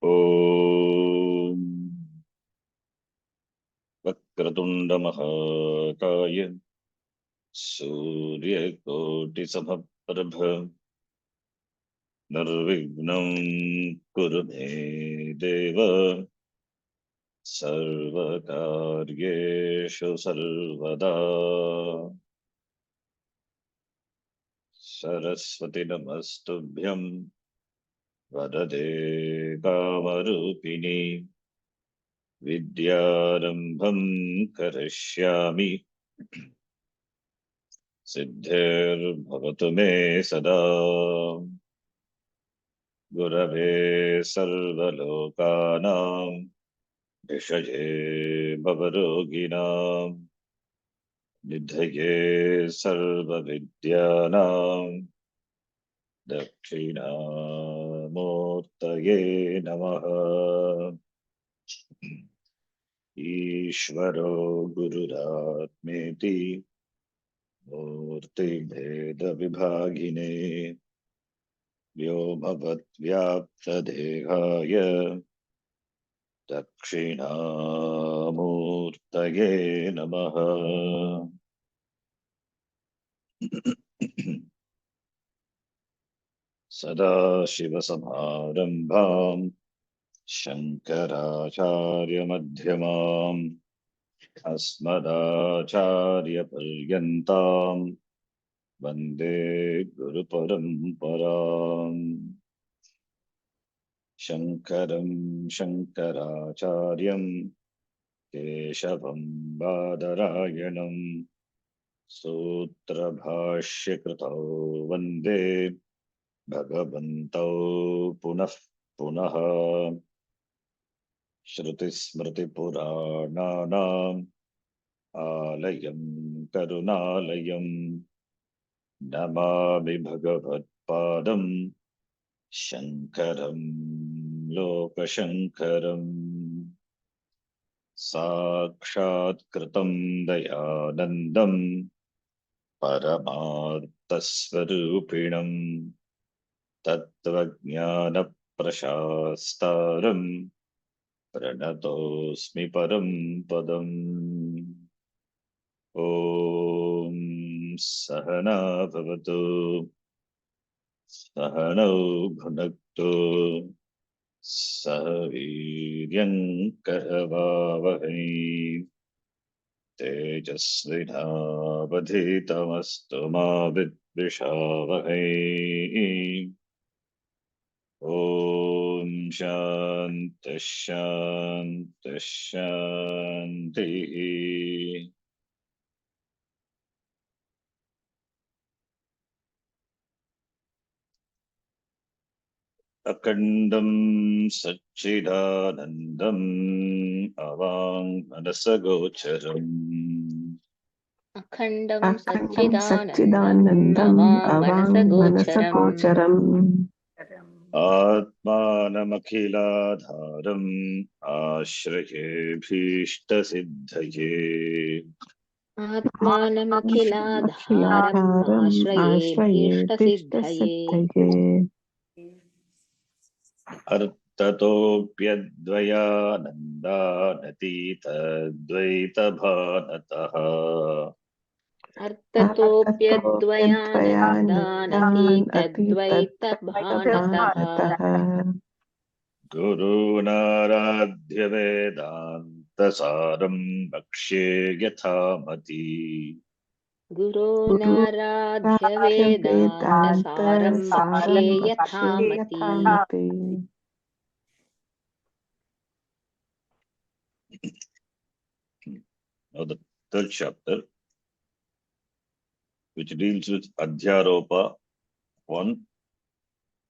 ओम वक्रतुंड महाकाय सूर्यकोटिसमप्रभ निर्विघ्नं कुरु मे देव सर्वकार्येषु सर्वदा। सरस्वती नमस्तुभ्यं वरदे कामरूपिणी विद्यारम्भं करिष्यामि सिद्धिर्भवतु मे सदा। गुरवे सर्वलोकानां भिषजे भवरोगिणां निधये सर्वविद्यानां दक्षिणामूर्तये नमः। ईश्वरो गुरुरात्मेति मूर्तिभेदविभागिने व्योमवद्व्याप्तदेहाय दक्षिणामूर्तये नमः। सदाशिवसमारम्भाम् शङ्कराचार्यमध्यमाम् अस्मदाचार्यपर्यन्ताम् वन्दे गुरुपरम्पराम्। शङ्करं शङ्कराचार्यं केशवं बादरायणं सूत्रभाष्यकृतौ वन्दे भगवन्तौ पुनः पुनः। श्रुतिस्मृतिपुराणानाम् आलयं करुणालयं नमामि भगवत्पादं शङ्करं लोकशङ्करम्। साक्षात्कृतं दयानन्दं परमार्थस्वरूपिणं तत्त्वज्ञानप्रशास्तारं प्रणतोऽस्मि परं पदम्। ॐ सहना भवतु सहनौ भुनक्तु सह वीर्यं करवावहै तेजस्विनावधीतमस्तु मा विद्विषावहै। ॐ शान्तिः शान्तिः शान्तिः। अखण्डं सच्चिदानन्दम् अवाङ्मनसगोचरम् अखण्डं सच्चिदानन्दम् अवाङ्मनसगोचरम् आत्मानमखिलाधारम् आश्रयेऽभीष्टसिद्धये आत्मानमखिलाधारम् आश्रयेऽभीष्टसिद्धये अर्थतोऽप्यद्वयानन्दानतीतद्वैतभानतः अर्थतोऽप्यद्वयानन्दानतीतद्वैतभानतः गुरूणाराध्य वेदान्तसारं वक्ष्ये यथामति। गुरोनाराध्य वेदान्तसारं वक्ष्ये यथामति। Now the third chapter, which deals with Adhyaropa on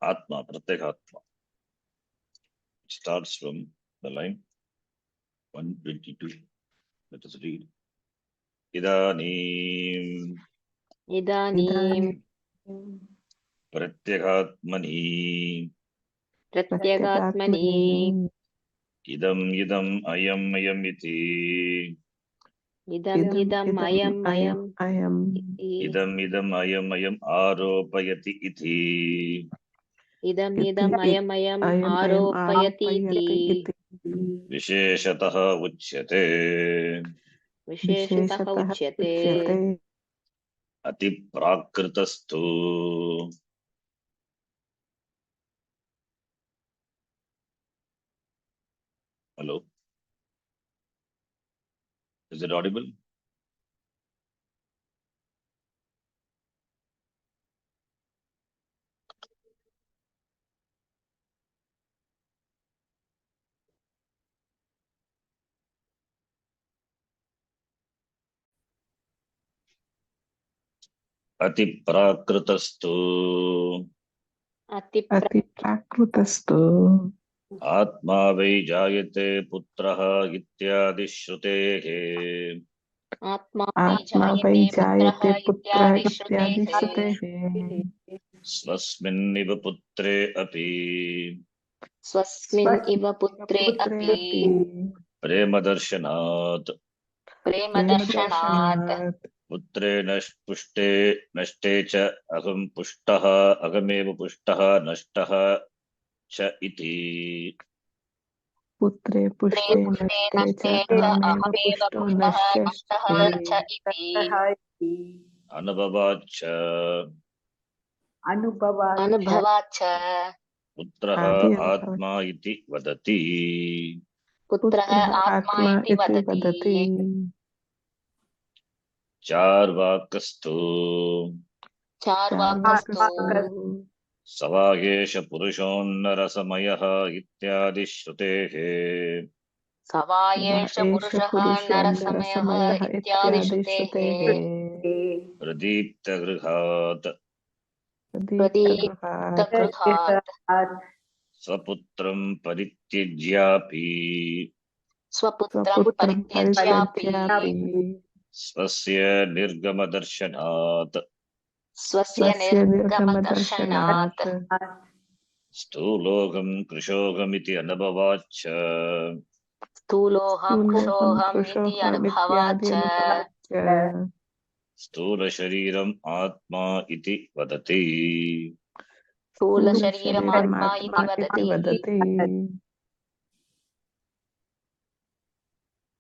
Atma, Pratyekatma. It starts from the line 122. Let us read. Idanim Pratyekatmani idam ayam iti idam ayam ayam aropayati iti इदम् अयमयम् आरोपयतीति विशेषतः उच्यते विशेषतः उच्यते अतिप्राकृतस्तु Hello, is it audible? अतिप्राकृतस्तु अतिप्राकृतस्तु आत्मा वै जायते पुत्रः इत्यादि श्रुतेः आत्मा वै जायते पुत्रः इत्यादि श्रुतेः स्वस्मिन्निव पुत्रे अपि स्वस्मिन् इव पुत्रे अपि प्रेमदर्शनात् पुत्रे पुष्टे नष्टे च अहं पुष्टः अहमेव पुष्टः नष्टः च इति पुत्रे पुष्टे नष्टे च अहमेव पुष्टो नष्टः च इति अनुभवाच्च अनुभवाच्च पुत्रः आत्मा इति वदति पुत्रः आत्मा इति वदति चार्वाकस्तु सवागेश पुरुषोन्नरसमयः इत्यादि श्रुतेः सवायेष पुरुषः नरसमयः इत्यादि श्रुतेः प्रदीप्तगृहात् स्वपुत्रं परित्यज्यापि स्वस्य निर्गमदर्शनात् स्थूलोऽहं कृशोऽहमिति अनुभवाच्च स्थूलशरीरम् आत्मा इति वदति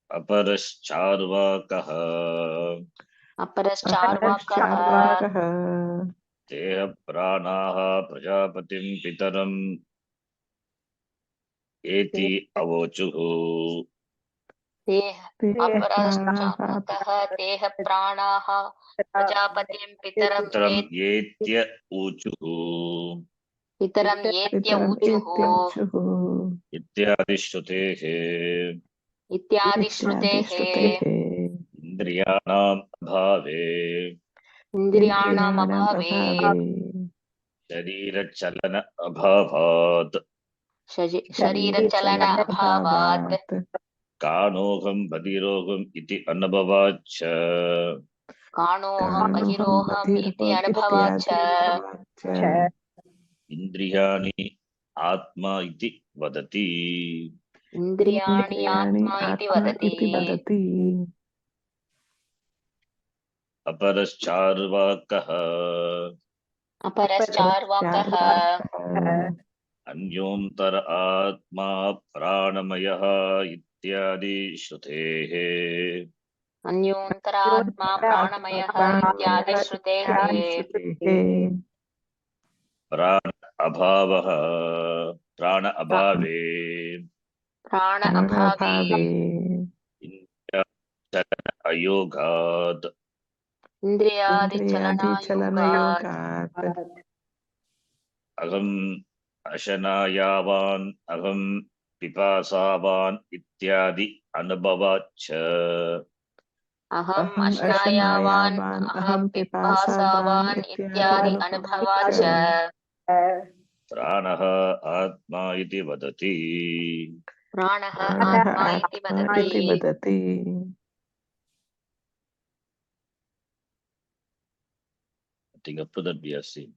अपरश्चार्वाकः देह प्राणाः प्रजापतिं पितरम् एति अवोचुः देह प्राणाः प्रजापतिं पितरम् एत्य ऊचुः इत्यादि श्रुतेः इन्द्रियाणाम् अभावे शरीरचलन अभावात् काणोऽहं बधिरोऽहम् इति अनुभवाच्च इन्द्रियाणि आत्मा इति वदति अपरश्चार्वाकः अन्योन्तर आत्मा प्राणमयः इत्यादि श्रुतेः प्राण अभावे चलन अयोगात् अहम् अशनायावान् अहम् पिपासावान् इत्यादि अनुभवाच्च प्राणः आत्मा इति वदति I think up to that we have seen.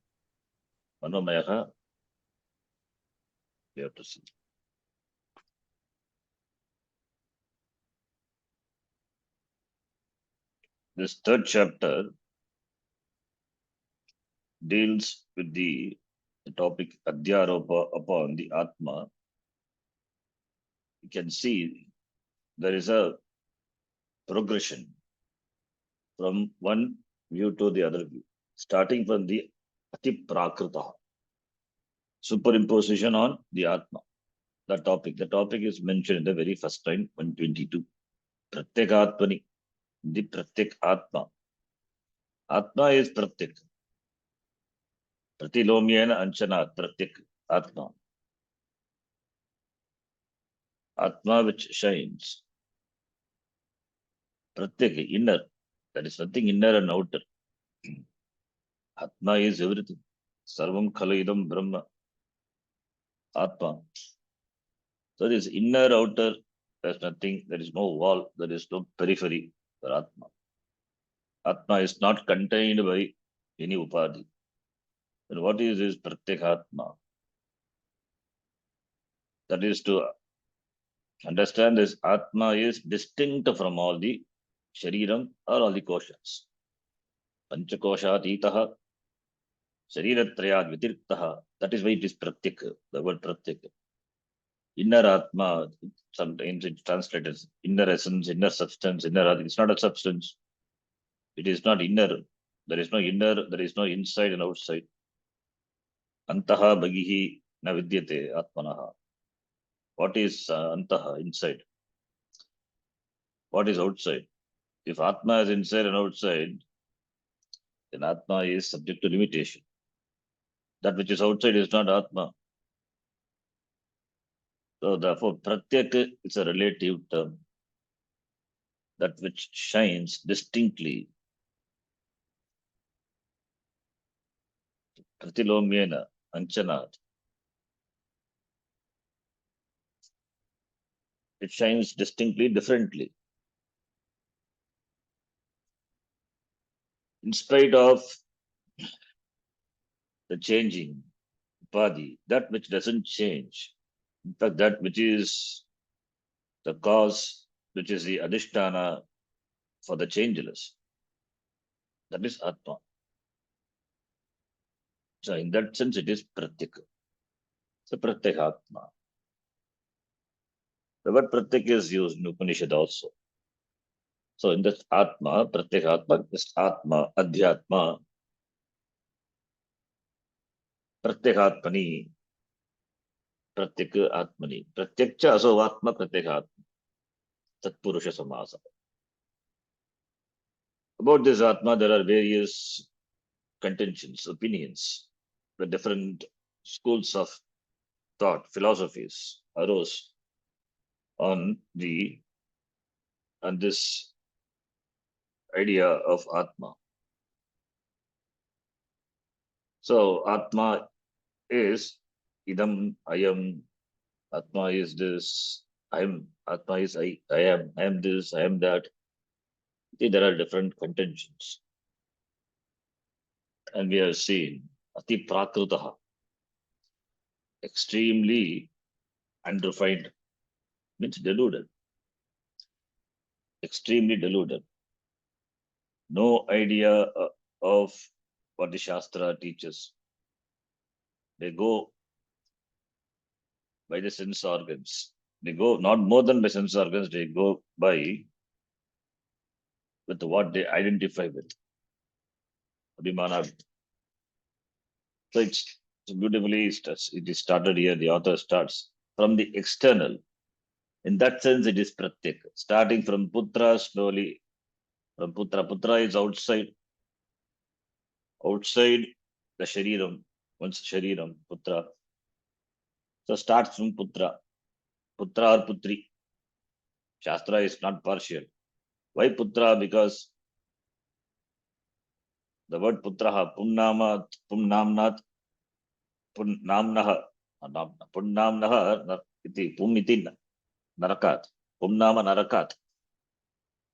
Manomayaha, we have to see. This third chapter deals with the the topic Adhyaropa upon the Atma, you can see there is a progression from one view to the other view, starting from the Ati Prakrita, superimposition on the Atma. The topic is mentioned in the very first line, 122. Pratyekatmani, the Pratyek Atma. Atma is Pratyek. Pratilomyena Anchana Pratyek Atma. Atma which shines. Pratyek, inner. There is nothing inner and outer. Atma is everything. Sarvam Khalaidam Brahma. Atma. So this inner, outer, there's nothing, there is no wall, there is no periphery for Atma. Atma is not contained by any upadhi. Then what is this Pratyekatma? That is to understand this Atma is distinct from all the Shariram or all the koshas. Panchakoshat itaha, Shariratrayad vitirtaha. That is why it is Pratyek, the word Pratyek. Inner Atma, sometimes it's translated as inner essence, inner substance, inner Atma. It's not a substance. It is not inner. There is no inner, there is no inside and outside. Antaha bagihi na vidyate atmanaha. What is antaha, inside? What is outside? If Atma is inside and outside, then Atma is subject to limitation. That which is outside is not Atma. So therefore, Pratyek is a relative term. That which shines distinctly. Pratilomyena Anchanat. It shines distinctly, differently. In spite of the changing upadhi, that which doesn't change, in fact, that which is the cause, which is the adhisthana for the changeless, that is Atma. So in that sense, it is Pratyek. So Pratyek Atma. The word Pratyek is used in Upanishad also. So in this Atma, Pratyek Atma, this Atma, Adhyatma, Pratyek Atmani, Pratyek Atmani, Pratyekcha aso Atma Pratyek Atma, Tatpurusha Samasa. About this Atma, there are various contentions, opinions. The different schools of thought, philosophies arose on this idea of Atma. So Atma is idam, ayam, Atma is this, Atma is I am this, I am that. See, there are different contentions. And we have seen Ati Prakritaha, extremely unrefined, means deluded. Extremely deluded. No idea of what the Shastra teaches. They go by the sense organs. They go not more than by sense organs, they go by with what they identify with. Abhimana. So it's beautifully, it is started here, the author starts from the external. In that sense, it is Pratyek. Starting from Putra, slowly, from Putra. Putra is outside. Outside the Shariram, once Shariram, Putra. So starts from Putra. Putra or Putri. Shastra is not partial. Why Putra? Because the word Putraha, Pumnamnath, Punnamnaha, iti, Pum iti Narakat, Pumnama Narakat,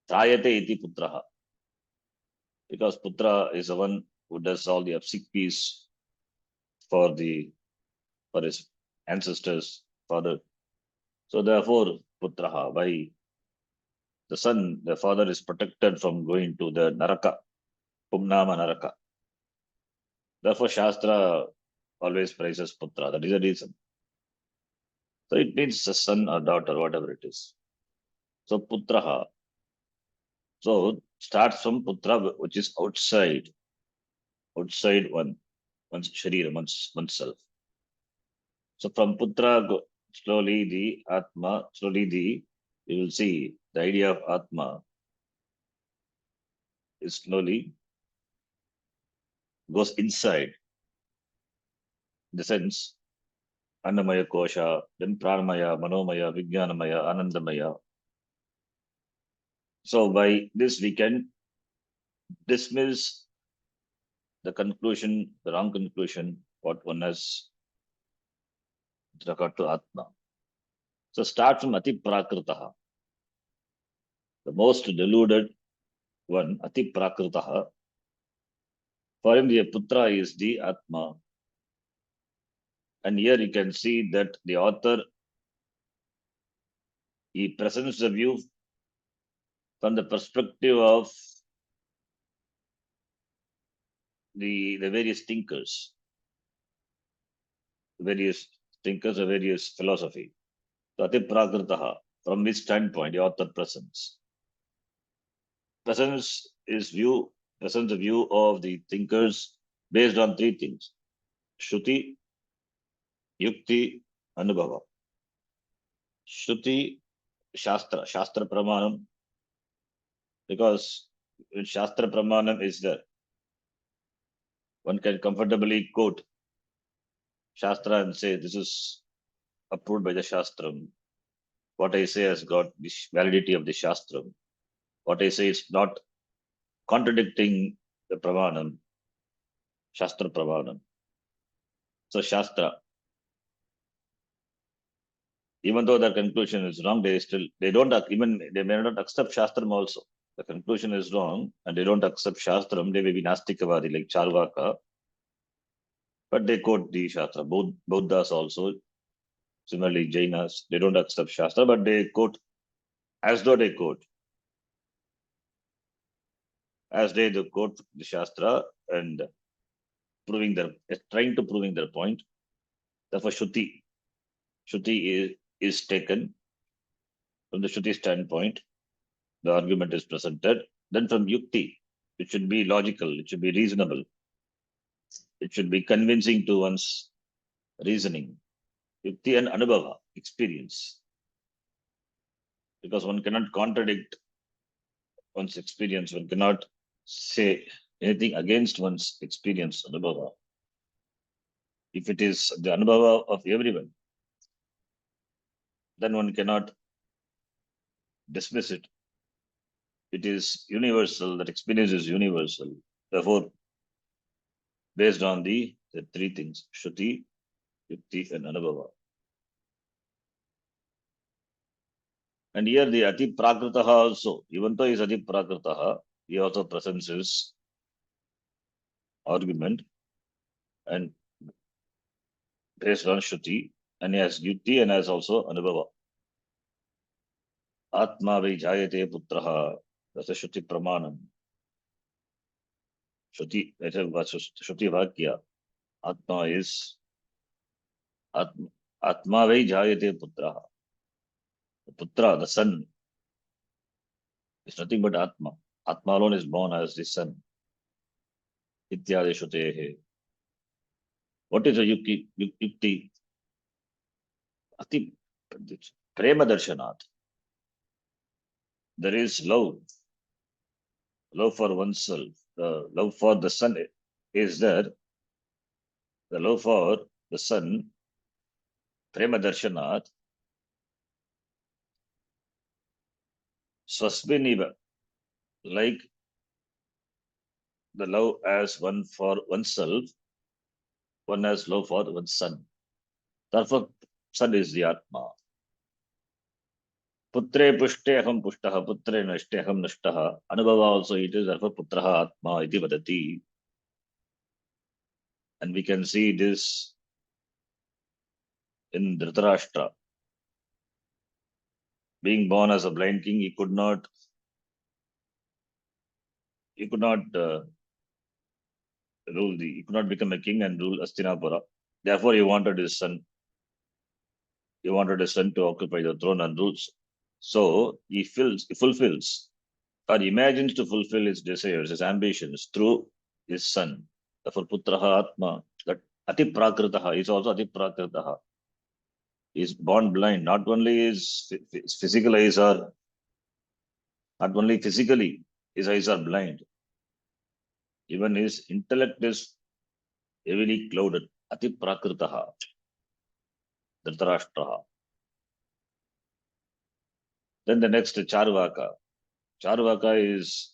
Trayate iti Putraha. Because Putra is the one who does all the obsequies for his ancestors, father. So therefore, Putraha, by the son, the father is protected from going to the Naraka, Pumnama Naraka. Therefore, Shastra always praises putra. That is the reason. So it means a son or daughter, whatever it is. So putraha. So starts from putra, which is outside one's sharira, oneself. So from putra, slowly the atma, you will see the idea of atma is slowly goes inside. In the sense, annamaya kosha, then pranamaya, manomaya, vijnanamaya, anandamaya. So by this we can dismiss the conclusion, the wrong conclusion, what one has regard to atma. So start from ati prakritaha, the most deluded one, ati prakritaha. For him, the putra is the atma. And here you can see that the author, he presents the view from the perspective of the various thinkers, the various philosophy. So ati prakritaha, from which standpoint the author presents. Presents the view of the thinkers based on three things: Shruti, Yukti, Anubhava. Shruti, Shastra Pramanam, because when Shastra Pramanam is there, one can comfortably quote Shastra and say, this is approved by the Shastram. What I say has got the validity of the Shastram. What I say is not contradicting the Pramanam, Shastra Pramanam. So Shastra, even though their conclusion is wrong, they may not accept Shastram also. The conclusion is wrong and they don't accept Shastram. They may be Nastikavadi like Charvaka, but they quote the Shastra. Buddhas also, similarly Jainas, they don't accept Shastra, but they quote as though they quote. As they quote the Shastra and trying to proving their point. Therefore, Shruti is taken from the Shruti standpoint. The argument is presented. Then from Yukti, it should be logical, it should be reasonable, it should be convincing to one's reasoning. Yukti and Anubhava, experience. Because one cannot contradict one's experience, one cannot say anything against one's experience, Anubhava. If it is the Anubhava of everyone, then one cannot dismiss it. It is universal, that experience is universal. Therefore, based on the three things, Shruti, Yukti, and Anubhava. And here the Ati Prakritaha also, even though he is Ati Prakritaha, he also presents his argument and based on Shruti, and he has Yukti and has also Anubhava. Atma vai jayate putraha, that's a Shruti Pramanam. Shruti Vakya. Atma is Atma vai jayate putraha. The Putra, the son, is nothing but Atma. Atma alone is born as the son. Ityade Shrutehe. What is a Yukti? Ati Prema Darshanat. There is love for oneself. The love for the son is there. The love for the son, Prema Darshanat, Swasminiva, like the love as one for oneself, one has love for one's son. Therefore, son is the Atma. Putre pushte aham pushtaha, putre nashte aham nashtaha. Anubhava also it is, therefore putraha Atma iti vadati. And we can see this in Dhritarashtra. Being born as a blind king, he could not rule he could not become a king and rule Hastinapura. Therefore, he wanted his son. He wanted his son to occupy the throne and rules. So he fulfills, or imagines to fulfill his desires, his ambitions through his son. Therefore, Putraha Atma, that Ati Prakritaha is also Ati Prakritaha. He is born blind. Not only his physical eyes are, not only physically, his eyes are blind. Even his intellect is heavily clouded. Ati Prakritaha, Dhritarashtraha. Then the next Charvaka. Charvaka is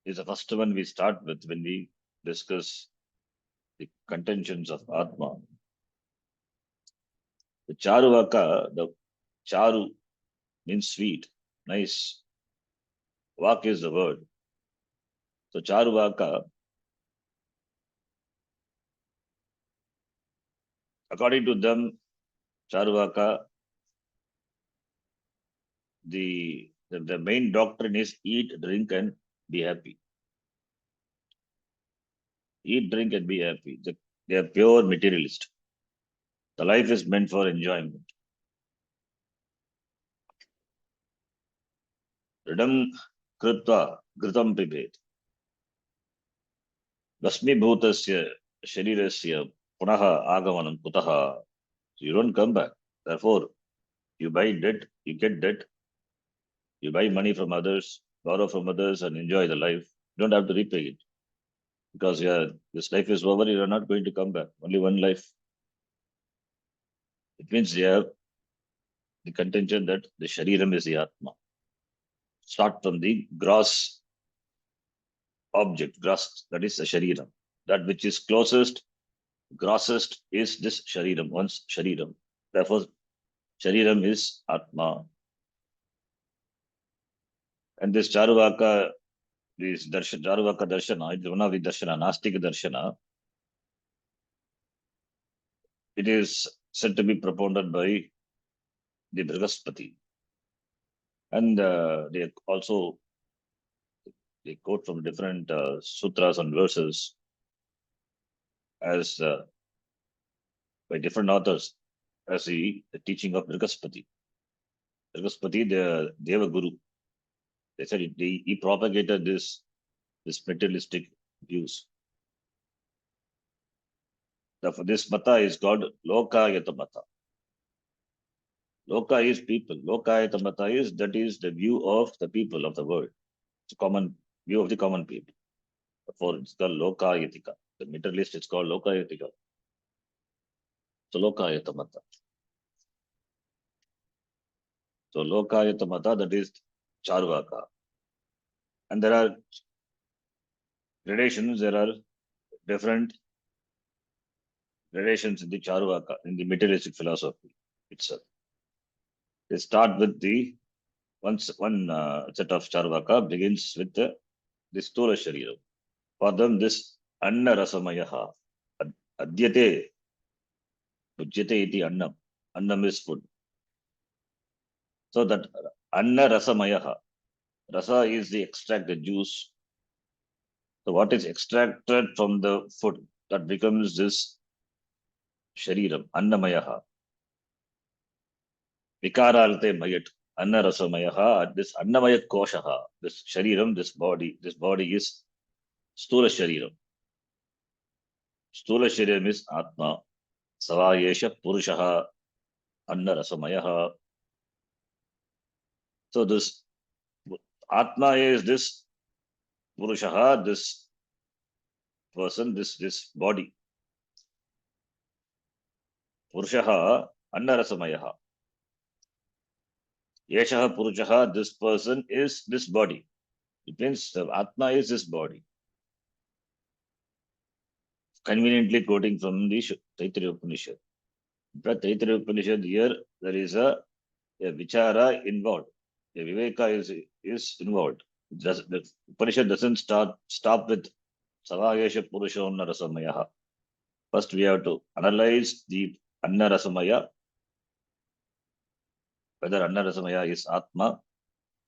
the first one we start with when we discuss the contentions of Atma. The Charvaka, the Charu means sweet, nice. Vak is the word. So Charvaka, according to them, Charvaka, the main doctrine is eat, drink, and be happy. Eat, drink, and be happy. They are pure materialist. The life is meant for enjoyment. Ridam krutva gritam pibet. Vasmibhutasya sharirasya punaha agamanam kutaha. So you don't come back. Therefore, you buy debt, you get debt, you buy money from others, borrow from others, and enjoy the life. You don't have to repay it. Because this life is over, you are not going to come back. Only one life. It means they have the contention that the Shariram is the Atma. Start from the gross object, gross, that is the Shariram. That which is closest, grossest is this Shariram, one's Shariram. Therefore, Shariram is Atma. And this Charvaka, this Charvaka Darshana, it's one of the Darshana, Nastika Darshana. It is said to be propounded by the Brihaspati. And they also they quote from different sutras and verses as by different authors as the teaching of Brihaspati. Brihaspati, the Deva Guru. They said he propagated this materialistic views. Therefore, this mata is called Lokayata mata. Loka is people. Lokayata mata is the view of the people of the world. It's a common view of the common people. Therefore, it's called Lokayatika. The materialist is called Lokayatika. So Lokayata mata. So Lokayata mata, that is Charvaka. And there are gradations, there are different gradations in the Charvaka, in the materialistic philosophy itself. They start with one set of Charvaka begins with the Sthula Sharira. For them, this Anna Rasamayaha, Adyate, Ujjate iti Annam. Annam is food. So that Anna Rasamayaha, Rasa is the extract, the juice. So what is extracted from the food, that becomes this Shariram, Annamayaha. Vikaralte Mayat, Anna Rasamayaha, this Annamaya Koshaha, this Shariram, this body is Sthula Shariram. Sthula Shariram is Atma, Savayesha Purushaha, Anna Rasamayaha. So this Atma is this Purushaha, this person, this body. Purushaha, Anna Rasamayaha. Yeshaha Purushaha, this person is this body. It means the Atma is this body. Conveniently quoting from the Taittiriya Upanishad. But Taittiriya Upanishad, here there is a vichara involved. A viveka is involved. The Upanishad doesn't stop with Savayesha Purusha Anna Rasamayaha. First we have to analyze the Anna Rasamaya, whether Anna Rasamaya is Atma,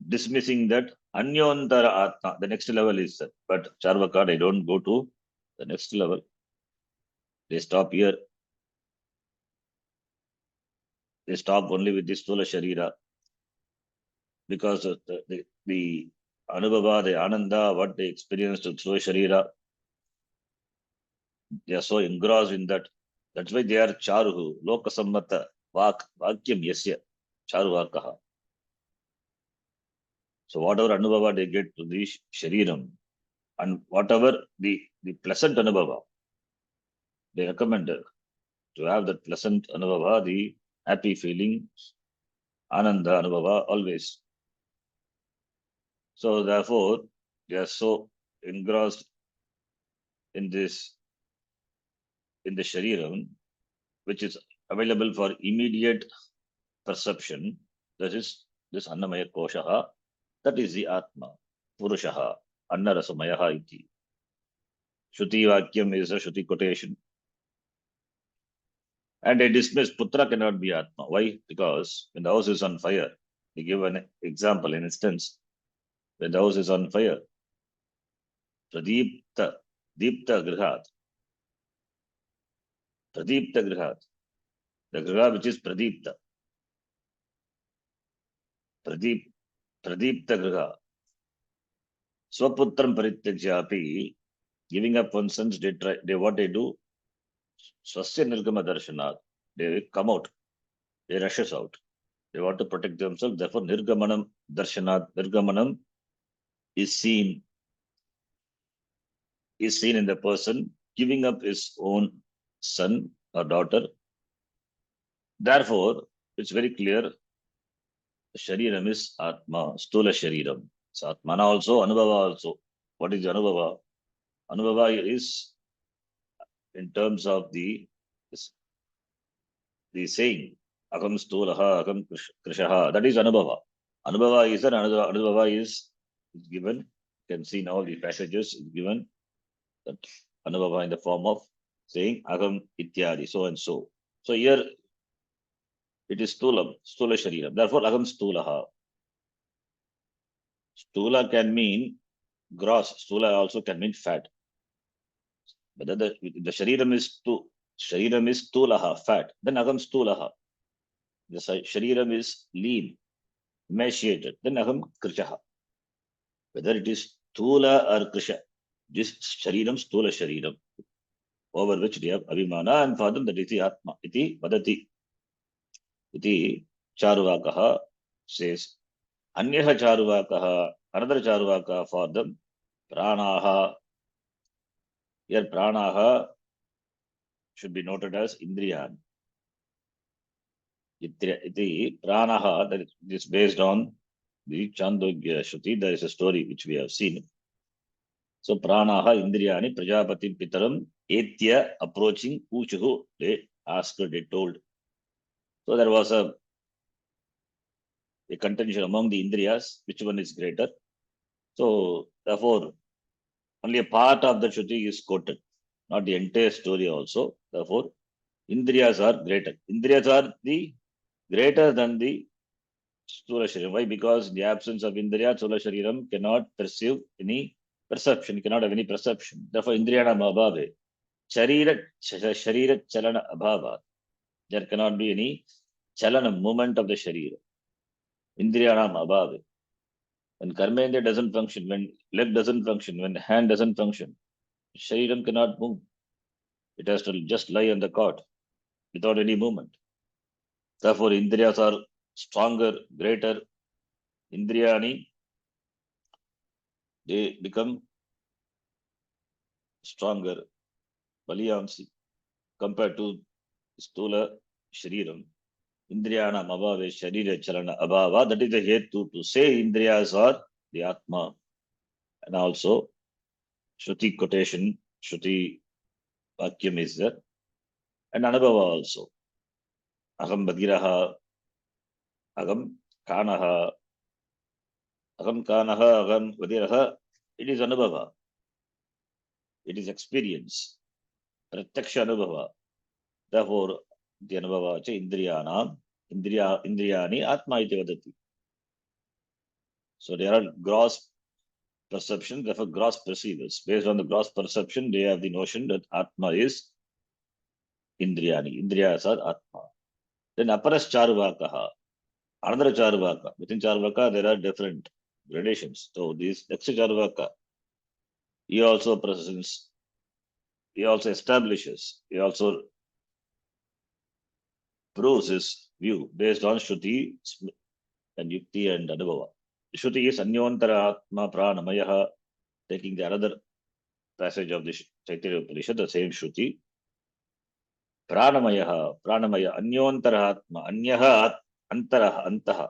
dismissing that Anyantara Atma. The next level is that. But Charvaka, they don't go to the next level. They stop here. They stop only with the Stula Sharira. Because of the Anubhava, the Ananda, what they experienced through Sharira, they are so engrossed in that. That's why they are Charuhu, Lokasammata, Vakyam Yasya, Charuvakaha. So whatever Anubhava they get to the Shariram, and whatever the pleasant Anubhava, they recommend to have that pleasant Anubhava, the happy feeling, Ananda Anubhava always. So therefore, they are so engrossed in this, in the Shariram, which is available for immediate perception. That is this Annamaya Koshaha, that is the Atma, Purushaha, Annarasamayaha iti. Shruti Vakyam is a Shruti quotation. And they dismiss Putra cannot be Atma. Why? Because when the house is on fire, they give an example, an instance. When the house is on fire, Pradipta, Deepta Grihat, Pradipta Grihat, the Griha which is Pradipta, Pradipta Griha, Swaputram Parityajyapi, giving up one sense, they what they do, Swasya Nirgama Darshanat, they come out, they rushes out. They want to protect themselves, therefore Nirgamanam Darshanat, Nirgamanam is seen in the person giving up his own son or daughter. Therefore, it's very clear, the Shariram is Atma, Stula Shariram. So Atmana also, Anubhava also. What is Anubhava? Anubhava is in terms of the saying, Akam Stulaha, Akam Krishaha, that is Anubhava. Anubhava is another, Anubhava is given, you can see in all the passages, is given that Anubhava in the form of saying Agam Ityadi, so and so. So here it is Stula Shariram. Therefore, Agam Stulaha. Stula can mean gross. Stula also can mean fat. But the Shariram is Stulaha, fat. Then Agam Stulaha. The Shariram is lean, emaciated. Then Agam Krishaha. Whether it is Stula or Krisha, this Shariram, Stula Shariram, over which they have Abhimana, and for them that is the Atma. Iti Vadati. Iti Charuvakaha says. Anyaha Charuvakaha, another Charuvaka for them, Pranaha. Here Pranaha should be noted as Indriyan. Iti Pranaha, that is based on the Chandogya Shruti. There is a story which we have seen. So Pranaha Indriyani Prajapati Pitaram Etya approaching Uchuhu, they asked, they told. So there was a contention among the Indriyas, which one is greater. So therefore, only a part of the Shruti is quoted, not the entire story also. Therefore, Indriyas are greater. Indriyas are the greater than the Stula Shariram. Why? Because in the absence of Indriya, Stula Shariram cannot perceive any perception, cannot have any perception. Therefore, Indriyanam abhave. Sharira chalana abhava. There cannot be any chalana, movement of the Sharira. Indriyanam abhave. When Karmendra doesn't function, when leg doesn't function, when hand doesn't function, Shariram cannot move. It has to just lie on the cot without any movement. Therefore, Indriyas are stronger, greater. Indriyani, they become stronger, Baliyansi, compared to Stula Shariram. Indriyana Abhave Sharira Chalana Abhava. That is the hetu to say Indriyas are the Atma. And also, Shruti quotation, Shruti Vakyam is there. And Anubhava also. Agam Bhagiraha, Agam Kanaha, Agam Kanaha, Agam Vadiraha. It is Anubhava. It is experience. Pratyaksha Anubhava. Therefore, the Anubhava cha Indriyanam, Indriyani Atma iti vadati. So there are gross perception, therefore gross perceivers. Based on the gross perception, they have the notion that Atma is Indriyani. Indriyas are Atma. Then Aparash Charvakaha. Another Charvaka. Within Charvaka, there are different gradations. So this next Charvaka, he also presents, he also establishes, he also proves his view based on Shruti and Yukti and Anubhava. Shruti is Anyontara Atma Pranamayaha, taking the another passage of the Chaitanya Upanishad, the same Shruti. Pranamayaha, Pranamaya, Anyontara Atma, Anyaha, Antaraha, Antaha,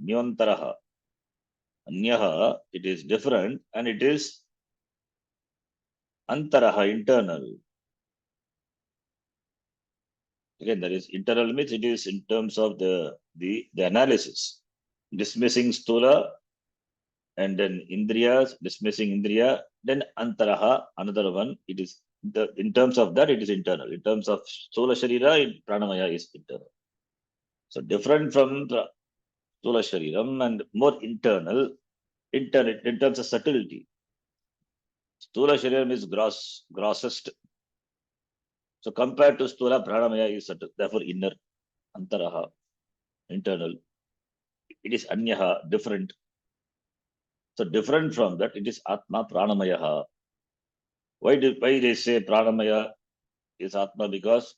Anyontaraha. Anyaha, it is different and it is Antaraha, internal. Again, there is internal means it is in terms of the analysis, dismissing Stula and then Indriyas, dismissing Indriya, then Antaraha, another one. It is in terms of that, it is internal. In terms of Stula Sharira, Pranamaya is internal. So different from Stula Shariram and more internal in terms of subtlety. Stula Shariram is grossest. So compared to Stula, Pranamaya is subtle, therefore inner, Antaraha, internal. It is Anyaha, different. So different from that, it is Atma Pranamayaha. Why they say Pranamaya is Atma? Because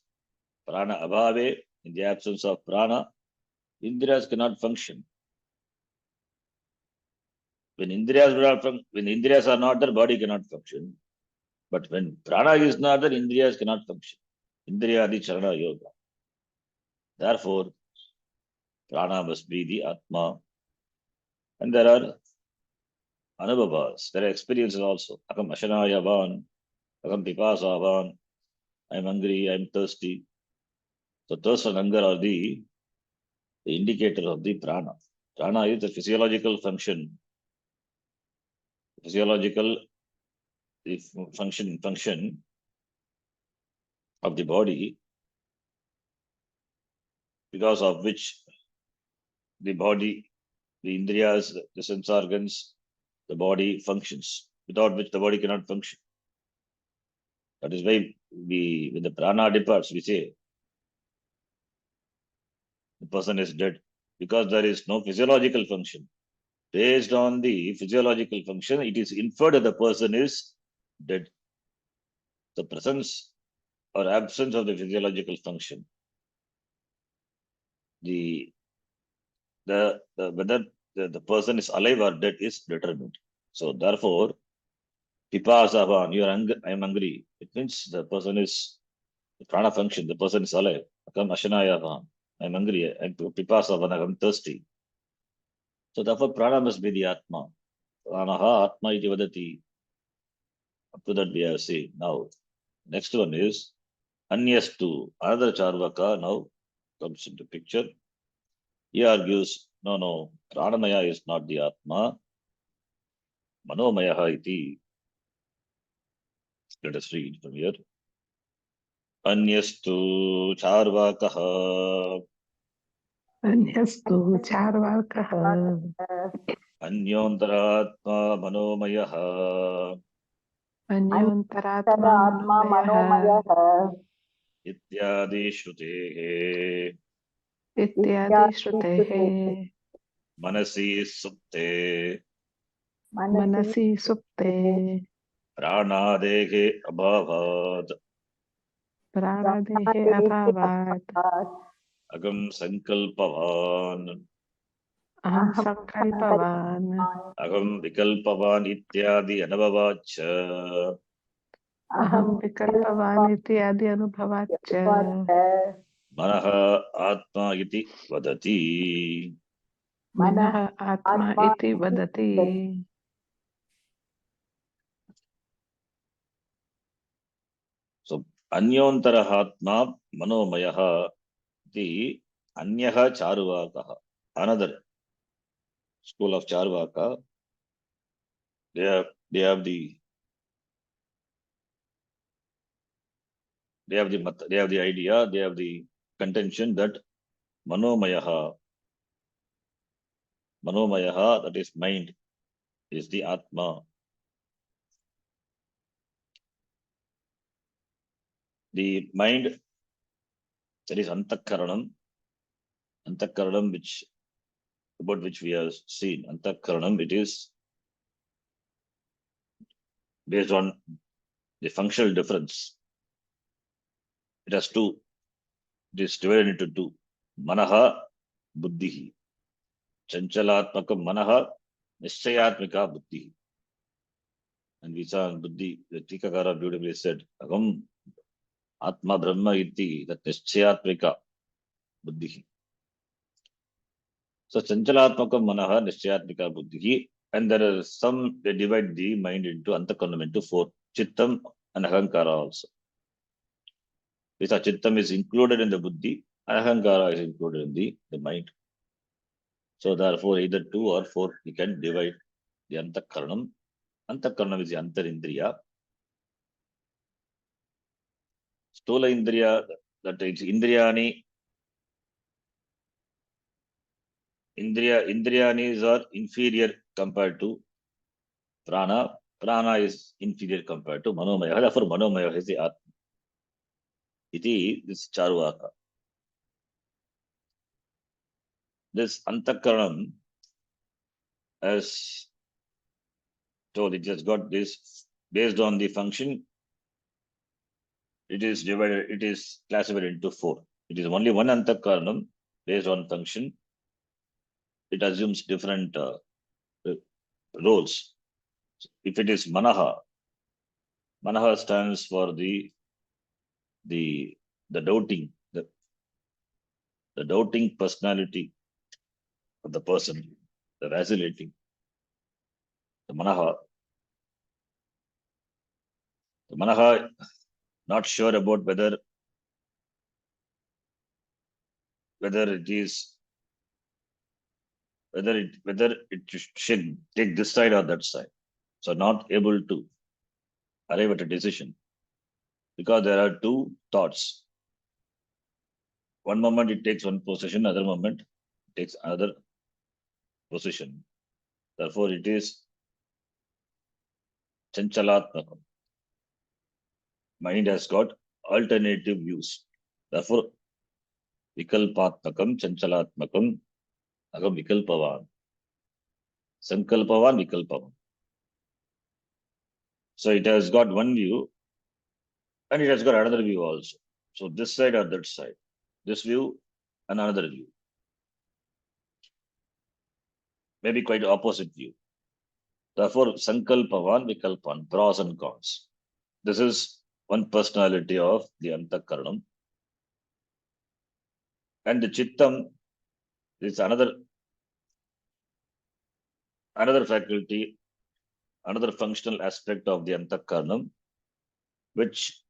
Prana Abhave, in the absence of Prana, Indriyas cannot function. When Indriyas are not there, body cannot function. But when Prana is not there, Indriyas cannot function. Indriyadi Charana Yoga. Therefore, Prana must be the Atma. And there are Anubhavas, there are experiences also. Akam Ashanayavan, Akam Pipasavan, I'm hungry, I'm thirsty. So thirst and hunger are the indicator of the prana. Prana is the physiological function. Physiological function of the body, because of which the body, the indriyas, the sense organs, the body functions, without which the body cannot function. That is why when the prana departs, we say the person is dead, because there is no physiological function. Based on the physiological function, it is inferred that the person is dead. The presence or absence of the physiological function, whether the person is alive or dead is determined. So therefore, Pipasavan, I am hungry. It means the person is the prana function, the person is alive. Akam Ashanayavan, I am hungry. Pipasavan, I am thirsty. So therefore, prana must be the Atma. Pranaha Atma iti vadati. Up to that we have seen. Now, next one is Anyastu. Another Charvaka now comes into picture. He argues, no, Pranamaya is not the Atma. Manomaya iti. Let us read from here. Anyastu Charvakaha. Anyastu Charvakaha. Anyantaratma Manomayaha. Anyantaratma Manomayaha. Ityadi Shrutehe. Ityadi Shrutehe. Manasi Supte. Manasi Supte. Pranadehe Abhavad. Pranadehe Abhavat. Agam Sankalpavan. Aham Sankalpavan. Agam Vikalpavan Ityadi Anubhavacha. Aham Vikalpavan Ityadi Anubhavacha. Manaha Atma iti vadati. Manaha Atma iti vadati. So, Anyontara Atma Manomayaha iti Anyaha Charvakaha. Another school of Charvaka. They have the idea, they have the contention that Manomayaha, that is mind, is the Atma. The mind That is antakaranam. Antakaranam, which about which we have seen. Antakaranam, it is based on the functional difference. It has two. It is divided into two. Manaha, buddhihi. Chanchalatmakam manaha, nischayatmika buddhihi. And we saw in Buddhi, the Tikakara beautifully said, Agam Atma Brahma iti, that nischayatmika buddhihi. So Chanchalatmakam manaha, nischayatmika buddhihi. And there are some, they divide the mind into antakaranam into four. Chittam and ahankara also. Because Chittam is included in the buddhi, ahankara is included in the mind. So therefore, either two or four, we can divide the antakaranam. Antakaranam is the antarindriya. Stula indriya, that is indriyani. Indriyanis are inferior compared to prana. Prana is inferior compared to manomaya. Therefore, manomaya is the atma. Iti, this charvaka. This antakaranam, as told, it has got this based on the function. It is divided. It is classified into four. It is only one antakaranam based on function. It assumes different roles. If it is manaha, manaha stands for the doubting, the doubting personality of the person, the vacillating, the manaha. The manaha not sure about whether it should take this side or that side. So not able to arrive at a decision because there are two thoughts. One moment it takes one position, other moment it takes another position. Therefore, it is chanchalatmakam. Mind has got alternative views. Therefore, vikalpatmakam, chanchalatmakam, agam vikalpavan. Sankalpavan, vikalpavan. So it has got one view and it has got another view also. So this side or that side. This view and another view. Maybe quite opposite view. Therefore, sankalpavan, vikalpan, pros and cons. This is one personality of the antakaranam. And the chittam is another faculty, another functional aspect of the antakaranam, which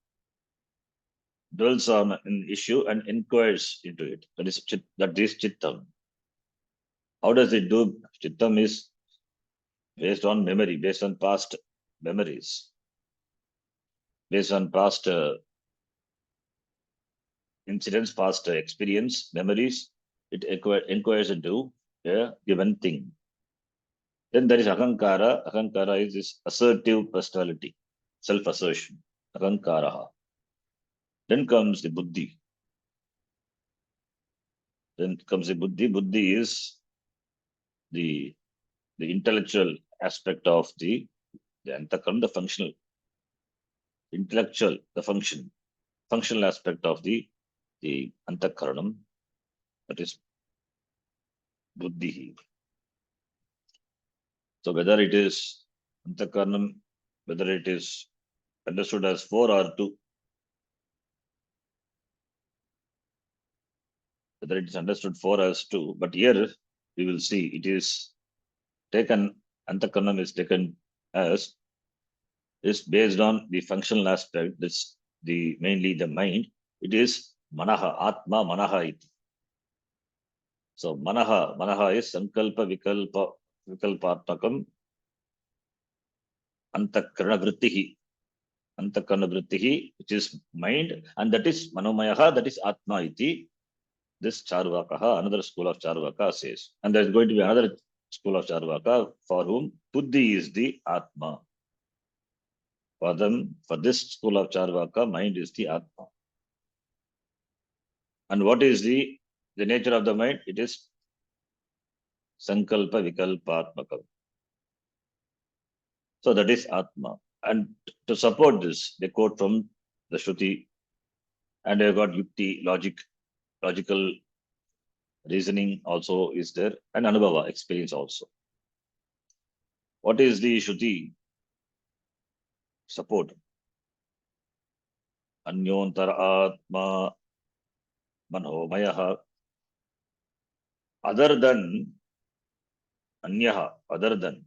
dwells on an issue and inquires into it. That is chittam. How does it do? Chittam is based on memory, based on past memories, based on past incidents, past experience, memories. It inquires into a given thing. Then there is ahankara. Ahankara is this assertive personality, self-assertion. Ahankara. Then comes the buddhi. Buddhi is the intellectual aspect of the antakaranam, the functional, intellectual, the functional aspect of the antakaranam. That is buddhi. So whether it is antakaranam, whether it is understood as four or two, whether it is understood four as two, but here we will see it is taken, antakaranam is taken as is based on the functional aspect, this mainly the mind. It is manaha, atma manaha iti. So manaha is sankalpa vikalpatmakam antakarana vrittihi. Antakarana vrittihi, which is mind, and that is manomayaha, that is atma iti. This charvakaha, another school of charvaka says. And there is going to be another school of charvaka for whom buddhi is the atma. For them, for this school of charvaka, mind is the atma. And what is the nature of the mind? It is sankalpa vikalpatmakam. So that is Atma. And to support this, they quote from the Shruti, and they got Yukti, logical reasoning also is there, and Anubhava, experience also. What is the Shruti support? Anyontar Atma Manomayaha. Other than Anyaha, other than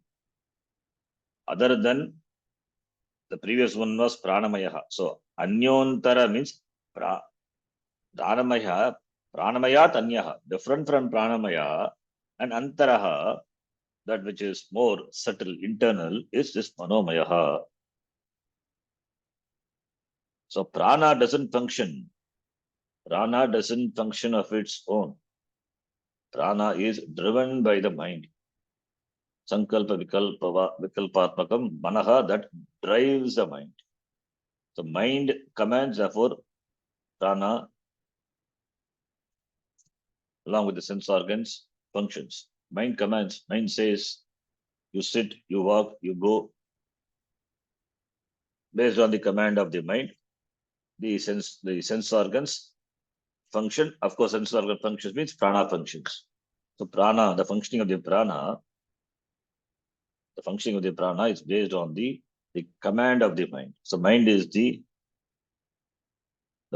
the previous one was Pranamayaha. So Anyontara means Pranamaya, Pranamayat Anyaha, different from Pranamaya, and Antaraha, that which is more subtle, internal, is this Manomayaha. So Prana doesn't function. Prana doesn't function of its own. Prana is driven by the mind. Sankalpa Vikalpatmakam Manaha, that drives the mind. The mind commands, therefore, Prana, along with the sense organs, functions. Mind commands. Mind says, you sit, you walk, you go. Based on the command of the mind, the sense organs function. Of course, sense organ functions means prana functions. So prana, the functioning of the prana is based on the command of the mind. So mind is the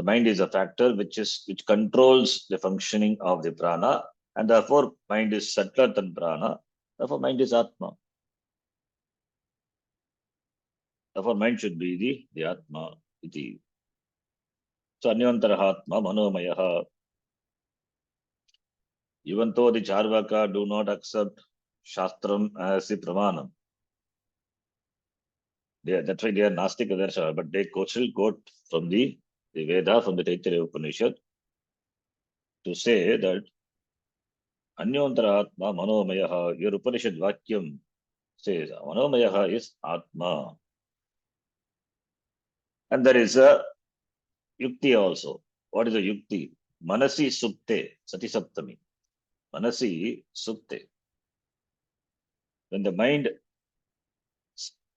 mind is a factor which controls the functioning of the prana, and therefore mind is subtler than prana. Therefore, mind is Atma. Therefore, mind should be the Atma. Iti. So Anyantara Atma Manomayaha. Even though the Charvaka do not accept Shastram as the Pramanam, that's why they are Nastik Adarsha, but they still quote from the Veda, from the Taittiriya Upanishad, to say that Anyantara Atma Manomayaha, your Upanishad Vakyam says Manomayaha is Atma. And there is a Yukti also. What is a Yukti? Manasi Supte, Sati Saptami. Manasi Supte. When the mind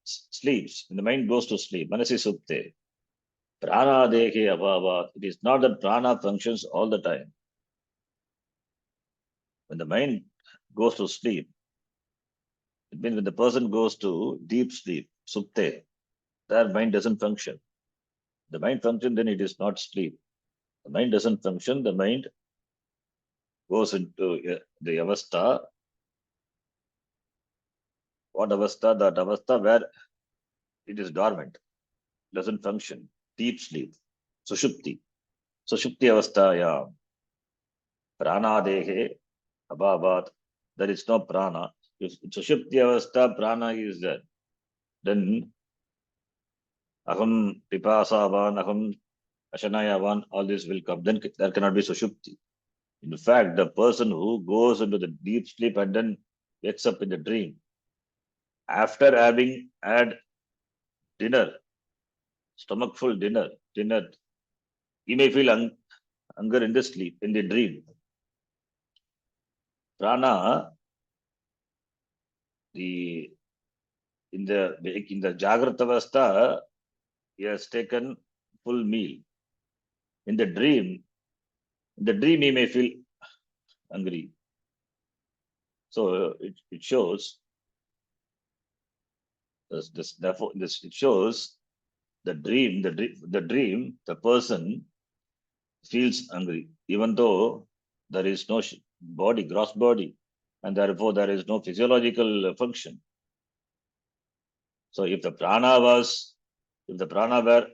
sleeps, when the mind goes to sleep, Manasi Supte. Prana Dehe Abhava. It is not that prana functions all the time. When the mind goes to sleep, it means when the person goes to deep sleep, Supte, their mind doesn't function. The mind functions, then it is not sleep. The mind doesn't function, the mind goes into the avastha. What avastha? That avastha where it is dormant, doesn't function. Deep sleep. Sushupti. Sushupti avasthaya. Prana dehe abhavat. There is no prana. If Sushupti avastha, prana is there, then aham pipasavan, aham ashanayavan, all this will come. Then there cannot be Sushupti. In fact, the person who goes into the deep sleep and then wakes up in the dream, after having had dinner, stomachful dinner, he may feel hunger in the sleep, in the dream. Prana, in the Jagrata Avastha, he has taken full meal. In the dream he may feel hungry. So it shows therefore it shows the dream, the person feels hungry, even though there is no body, gross body, and therefore there is no physiological function. So if the prana were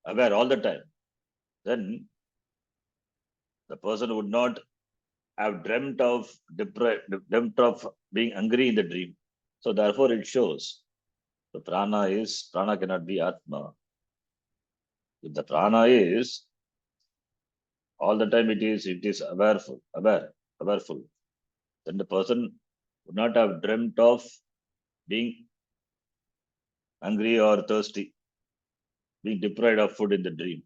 aware all the time, then the person would not have dreamt of being hungry in the dream. So therefore it shows the prana cannot be Atma. If the prana is all the time, it is awareful, then the person would not have dreamt of being hungry or thirsty, being deprived of food in the dream.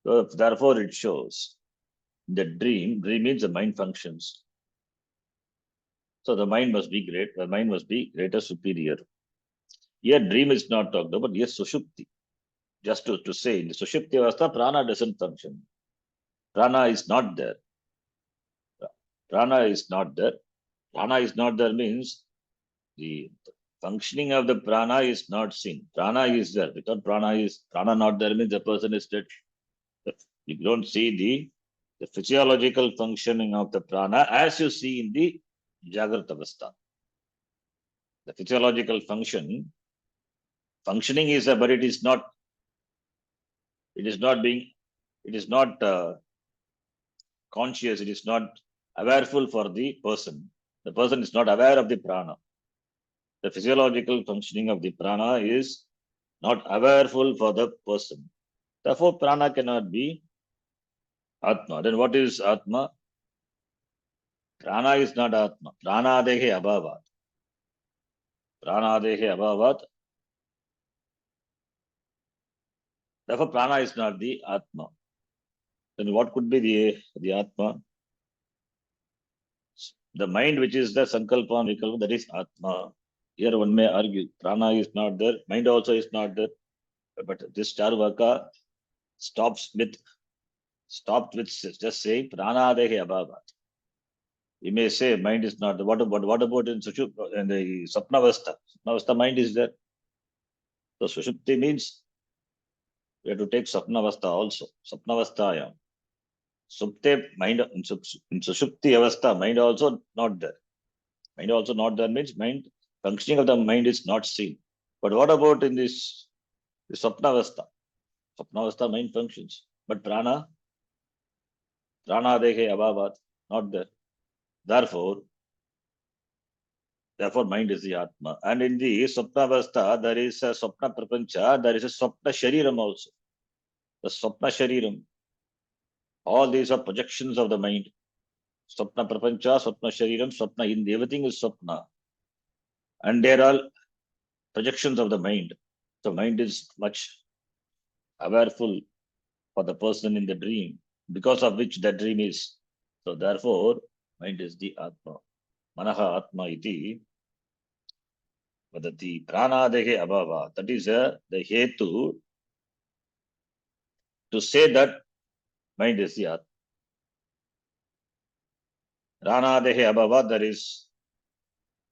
So therefore it shows The dream means the mind functions. So the mind must be great, the mind must be greater, superior. Here dream is not talked about, yes, Sushupti. Just to say, in the Sushupti Avastha, prana doesn't function. Prana is not there. Prana is not there. Prana is not there means the functioning of the prana is not seen. Prana is there. Without prana not there means the person is dead. You don't see the physiological functioning of the prana as you see in the Jagrata Avastha. The physiological functioning is there, but it is not conscious, it is not awareful for the person. The person is not aware of the prana. The physiological functioning of the prana is not awareful for the person. Therefore, prana cannot be Atma. Then what is Atma? Prana is not Atma. Pranadehe abhavat. Pranadehe abhavat. Therefore, prana is not the Atma. Then what could be the Atma? The mind which is the Sankalpa and Vikalpa, that is Atma. Here one may argue, prana is not there, mind also is not there. But this Charvaka stopped with just saying Pranadehe abhavat. You may say mind is not there. What about in Sushupti and the Sapnavastha? Sapnavastha mind is there. So Sushupti means we have to take Sapnavastha also. Sapnavasthayam. Supte mind in Sushupti Avastha, mind also not there. Mind also not there means mind functioning of the mind is not seen. But what about in this Sapnavastha? Sapnavastha mind functions. But prana dehe abhavat, not there. Therefore, mind is the Atma. And in the Sapnavastha, there is a Sapna Prapancha, there is a Sapna Shariram also. The Sapna Shariram. All these are projections of the mind. Sapna Prapancha, Sapna Shariram, Sapna Hindi, everything is Sapna. And they are all projections of the mind. So mind is much awareful for the person in the dream, because of which the dream is. So therefore, mind is the Atma. Manaha Atma iti vadati pranadehe abhava. That is the hetu to say that mind is the Atma. Pranadehe abhava, there is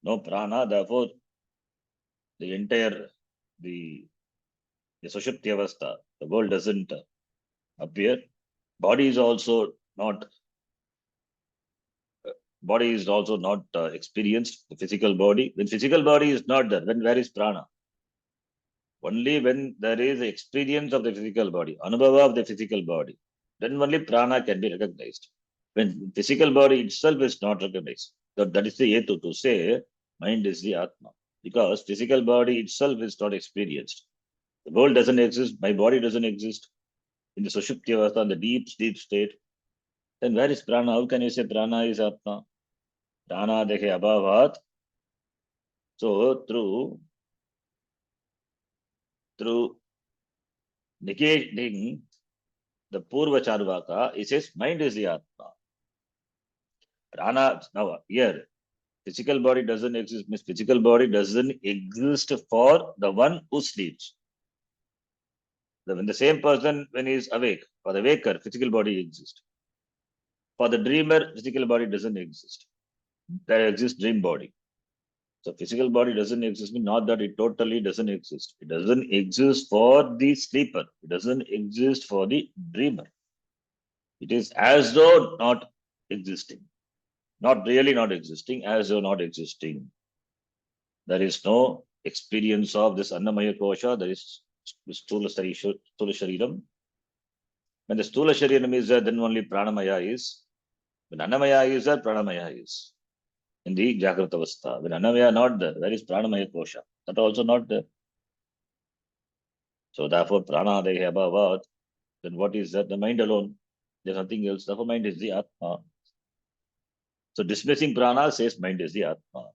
no prana, therefore the entire the Sushupti Avastha, the world doesn't appear. Body is also not experienced, the physical body. When physical body is not there, then where is prana? Only when there is experience of the physical body, anubhava of the physical body, then only prana can be recognized. When physical body itself is not recognized, that is the hetu to say mind is the Atma. Because physical body itself is not experienced. The world doesn't exist, my body doesn't exist. In the Sushupti Avastha, the deep state, then where is prana? How can you say prana is Atma? Prana dehe abhavat. So through negating the Purva Charvaka, it says mind is the Atma. Prana, now here, physical body doesn't exist, means physical body doesn't exist for the one who sleeps. When the same person, when he is awake, for the waker, physical body exists. For the dreamer, physical body doesn't exist. There exists dream body. So physical body doesn't exist, not that it totally doesn't exist. It doesn't exist for the sleeper. It doesn't exist for the dreamer. It is as though not existing. Not really not existing, as though not existing. There is no experience of this Annamaya Kosha, there is Stula Shariram. When the Stula Shariram is there, then only Pranamaya is. When Annamaya is there, Pranamaya is. In the Jagrata Avastha. When Annamaya not there, there is Pranamaya Kosha. That also not there. So therefore, Prana Dehe Abhavat, then what is that? The mind alone. There's nothing else. Therefore, mind is the Atma. So dismissing Prana says mind is the Atma.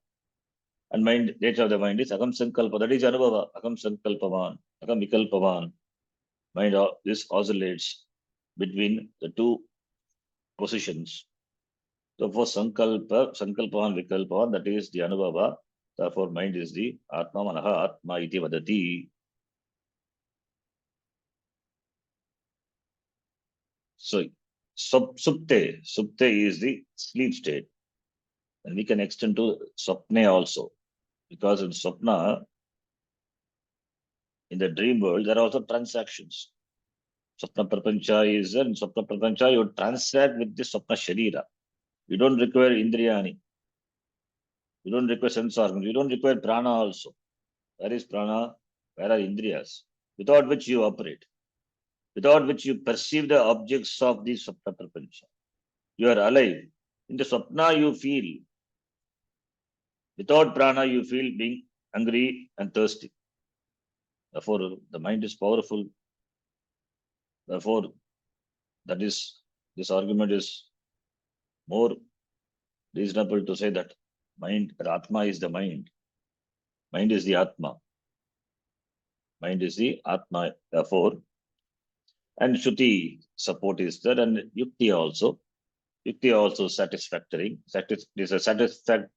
And mind, nature of the mind is Agam Sankalpa. That is Anubhava. Agam Sankalpavan. Agam Vikalpavan. Mind, this oscillates between the two positions. So for sankalpavan, vikalpavan, that is the anubhava. Therefore, mind is the atma, manaha, atma iti vadati. So, supte is the sleep state. And we can extend to swapne also. Because in swapna, in the dream world, there are also transactions. Swapna prapancha is there. In swapna prapancha, you transact with the swapna sharira. You don't require indriyani. You don't require sense organs. You don't require prana also. Where is prana? Where are indriyas? Without which you operate. Without which you perceive the objects of the swapna prapancha. You are alive. In the swapna, you feel. Without prana, you feel being hungry and thirsty. Therefore, the mind is powerful. Therefore, that is, this argument is more reasonable to say that mind, Atma is the mind. Mind is the Atma. Mind is the Atma. Therefore, and Shruti support is there, and Yukti also. Yukti also satisfactory. Is a satisfactory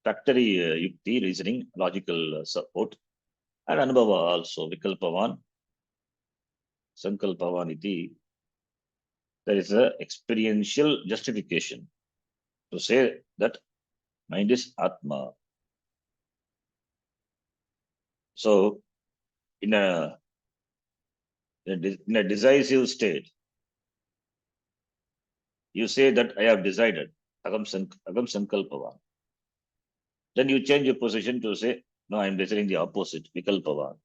Yukti, reasoning, logical support. And Anubhava also, Vikalpavan, Sankalpavan iti. There is a experiential justification to say that mind is Atma. So, in a decisive state, you say that I have decided, Agam Sankalpavan. Then you change your position to say, no, I am deciding the opposite, Vikalpavan.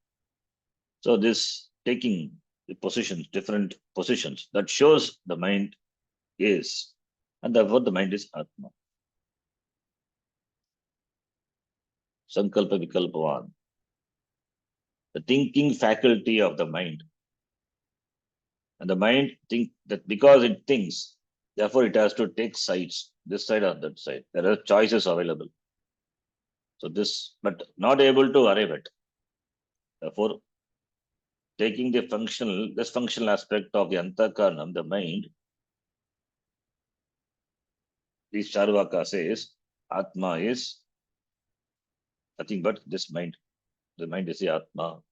So this taking the positions, different positions, that shows the mind is, and therefore the mind is Atma. Sankalpa Vikalpavan. The thinking faculty of the mind. And the mind think that because it thinks, therefore it has to take sides, this side or that side. There are choices available. So this, but not able to arrive at. Therefore, taking the this functional aspect of the antakaranam, the mind, this Charvaka says, Atma is nothing but this mind. The mind is the Atma.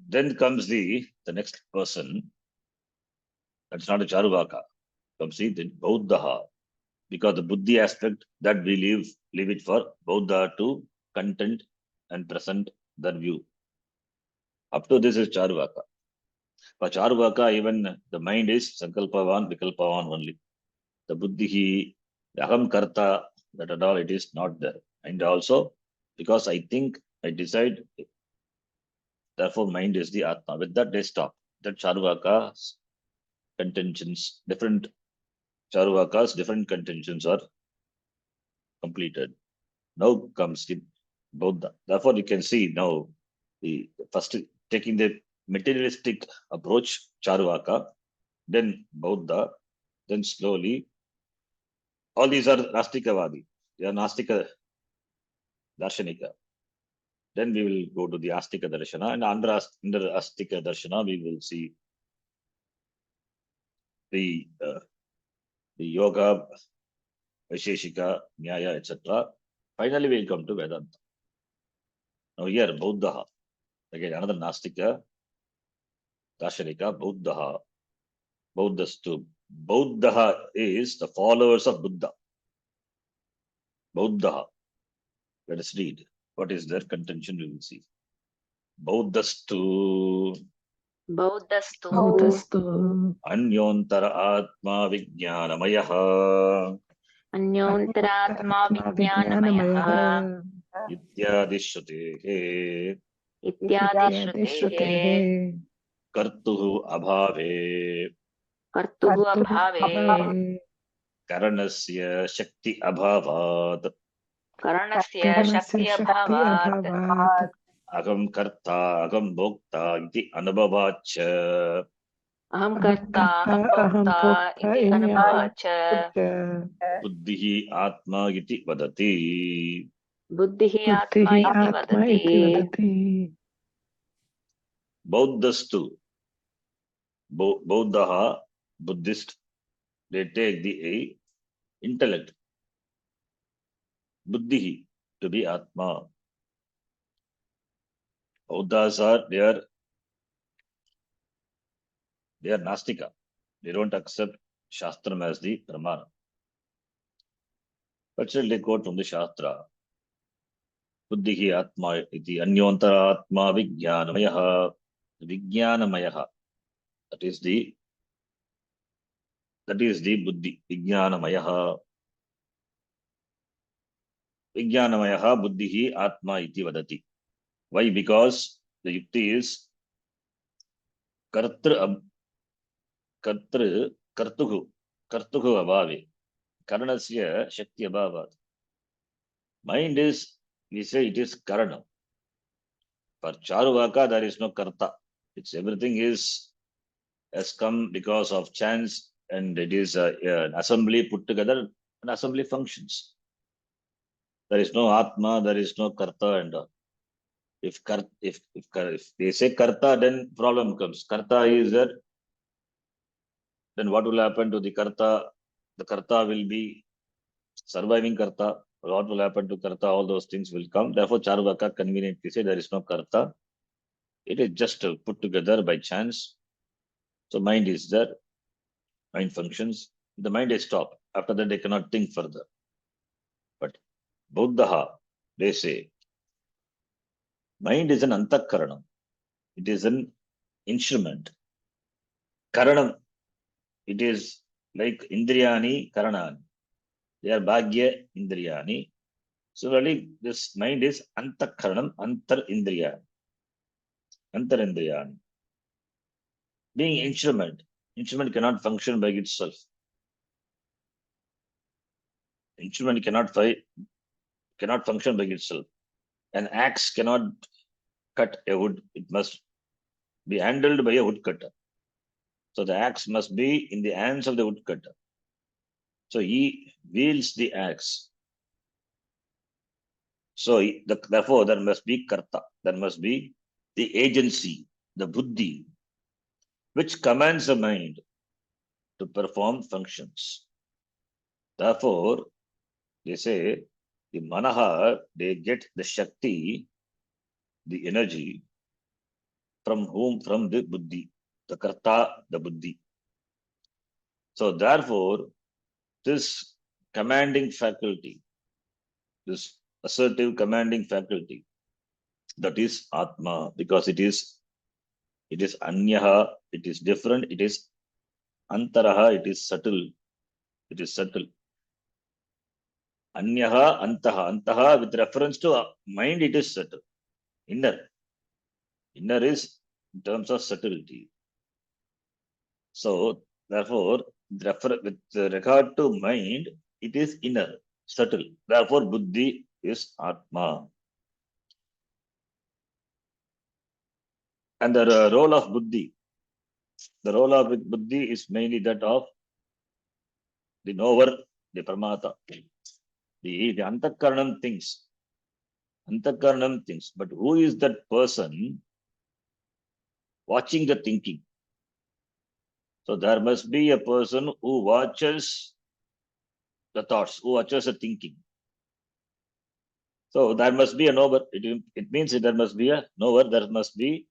Then comes the next person. That's not a Charvaka. Comes the Bauddha. Because the Buddhi aspect that we leave it for Bauddha to content and present their view. Up to this is Charvaka. For Charvaka, even the mind is Sankalpavan, Vikalpavan only. The Buddhi, the Aham Karta, that at all it is not there. And also, because I think, I decide, therefore mind is the Atma. With that they stop. That Charvaka's contentions, different Charvakas, different contentions are completed. Now comes the Buddha. Therefore, you can see now the first taking the materialistic approach, Charvaka, then Buddha, then slowly, all these are Nastikavadi. They are Nastika Darshanika. Then we will go to the Astika Darshana, and under Astika Darshana, we will see the Yoga, Vaisheshika, Nyaya, etc. Finally, we will come to Vedanta. Now here, Buddha. Again, another Nastika, Darshanika, Buddha. Buddhastu. Buddha is the followers of Buddha. Buddha. Let us read. What is their contention? We will see. Buddhastu. Anyontara Atma Vijnanamayaha. Anyontara Vijnanamayaha. Ityadishrutehe. Kartuhu abhave. Karanasya shakti abhavat. Agam karta, agam bhokta iti anubhavacha. Buddhihi atma iti vadati. Buddhastu. Bauddha, Buddhist, they take the intellect, buddhi, to be Atma. Buddhas they are Nastika. They don't accept Shastram as the Pramana. But still they quote from the Shastra. Buddhihi Atma iti Anyontara Atma Vijnanamayaha. Vijnanamayaha. That is the Buddhi. Vijnanamayaha. Vijnanamayaha Buddhihi Atma iti vadati. Why? Because the yukti is kartuhu abhave. Karanasya shakti abhavat. Mind is, we say it is karana. For Charuvaka, there is no karta. It's everything has come because of chance, and it is an assembly put together, an assembly functions. There is no Atma, there is no karta, and if they say karta, then problem comes. Karta is there, then what will happen to the karta? The karta will be surviving karta. What will happen to karta? All those things will come. Therefore, Charvaka conveniently say there is no karta. It is just put together by chance. So mind is there, mind functions. The mind is stopped. After that, they cannot think further. But Buddha, they say, mind is an antakaranam. It is an instrument. Karanam, it is like Indriyani, Karanani. They are Bhagya Indriyani. Similarly, this mind is Antakaranam, Antar Indriyani. Antar Indriyani. Being instrument cannot function by itself. Instrument cannot function by itself. An axe cannot cut a wood. It must be handled by a woodcutter. So the axe must be in the hands of the woodcutter. So he wields the axe. So therefore there must be karta. There must be the agency, the buddhi, which commands the mind to perform functions. Therefore, they say the manaha, they get the shakti, the energy, from whom? From the buddhi, the karta, the buddhi. So therefore, this commanding faculty, this assertive commanding faculty, that is Atma, because it is anyaha, it is different, it is antaraha, it is subtle. It is subtle. Anyaha, antaha with reference to mind, it is subtle. Inner is in terms of subtlety. So therefore, with regard to mind, it is inner, subtle. Therefore, buddhi is Atma. And the role of buddhi is mainly that of the knower, the pramata. The antakaranam thinks. But who is that person watching the thinking? So there must be a person who watches the thoughts, who watches the thinking. So there must be a knower. It means that there must be a knower. There must be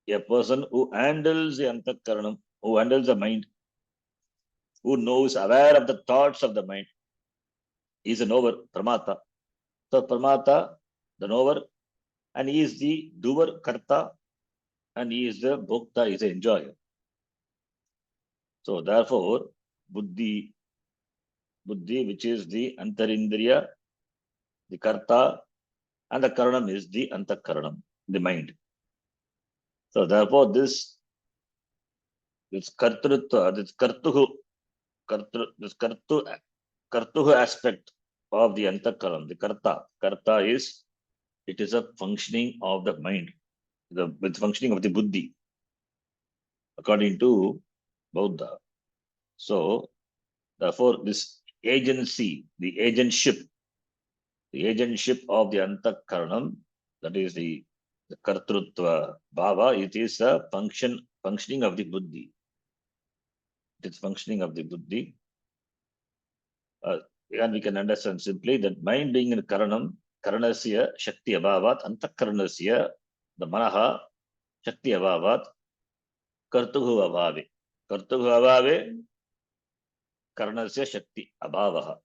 a person who handles the antakaranam, who handles the mind, who knows, aware of the thoughts of the mind. He is a knower, pramata. So pramata, the knower, and he is the doer, karta, and he is the bhokta, he is the enjoyer. So therefore, buddhi, which is the antarindriya, the karta, and the karanam is the antakaranam, the mind. So therefore, this kartrutva, this kartuhu aspect of the antakaranam, the karta is, it is a functioning of the mind, with functioning of the buddhi, according to Buddha. So therefore, this agency, the agentship of the antakaranam, that is the kartrutva bhava, it is a function functioning of the buddhi. It is functioning of the buddhi. And we can understand simply that mind being in karanam, karanasya shakti abhavat, antakaranasya, the manaha shakti abhavat, kartuhu abhave. Kartuhu abhave, karanasya shakti abhavaha.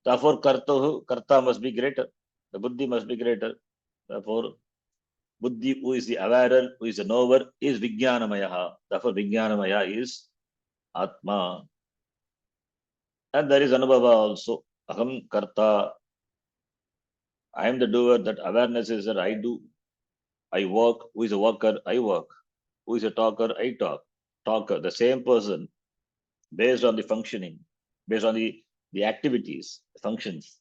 Therefore, karta must be greater. The buddhi must be greater. Therefore, buddhi, who is the awarer, who is the knower, is vijnanamaya. Therefore, vijnanamaya is atma. And there is anubhava also. Aham karta. I am the doer. That awareness is that I do. I work. Who is a worker? I work. Who is a talker? I talk. Talker. The same person, based on the functioning, based on the activities, functions.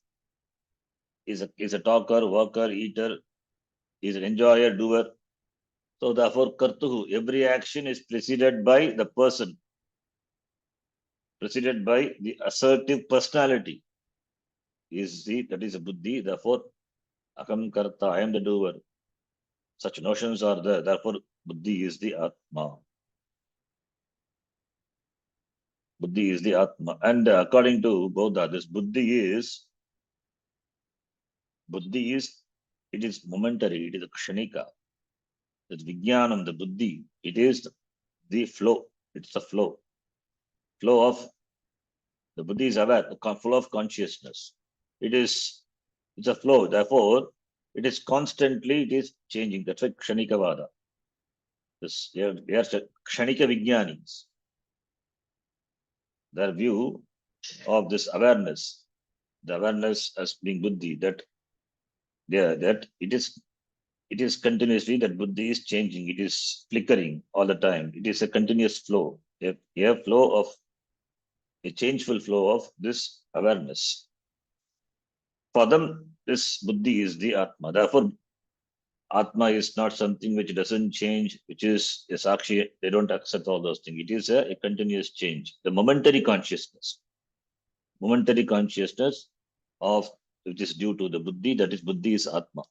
Is a talker, worker, eater. Is an enjoyer, doer. So therefore, kartuhu. Every action is preceded by the person, preceded by the assertive personality. That is a buddhi. Therefore, aham karta. I am the doer. Such notions are there. Therefore, buddhi is the atma. Buddhi is the atma. And according to Buddha, this buddhi is, it is momentary. It is a kshanika. It's vijnanam, the buddhi. It is the flow. It's the flow. Flow of, the buddhi is aware, the flow of consciousness. It's a flow. Therefore, it is constantly, it is changing. That's why kshanika vada. We are kshanika vijnanis. Their view of this awareness, the awareness as being buddhi, that it is continuously, that buddhi is changing, it is flickering all the time. It is a continuous flow, a changeful flow of this awareness. For them, this buddhi is the atma. Therefore, atma is not something which doesn't change, which is a sakshi. They don't accept all those things. It is a continuous change. The momentary consciousness of which is due to the buddhi, that is buddhi is atma.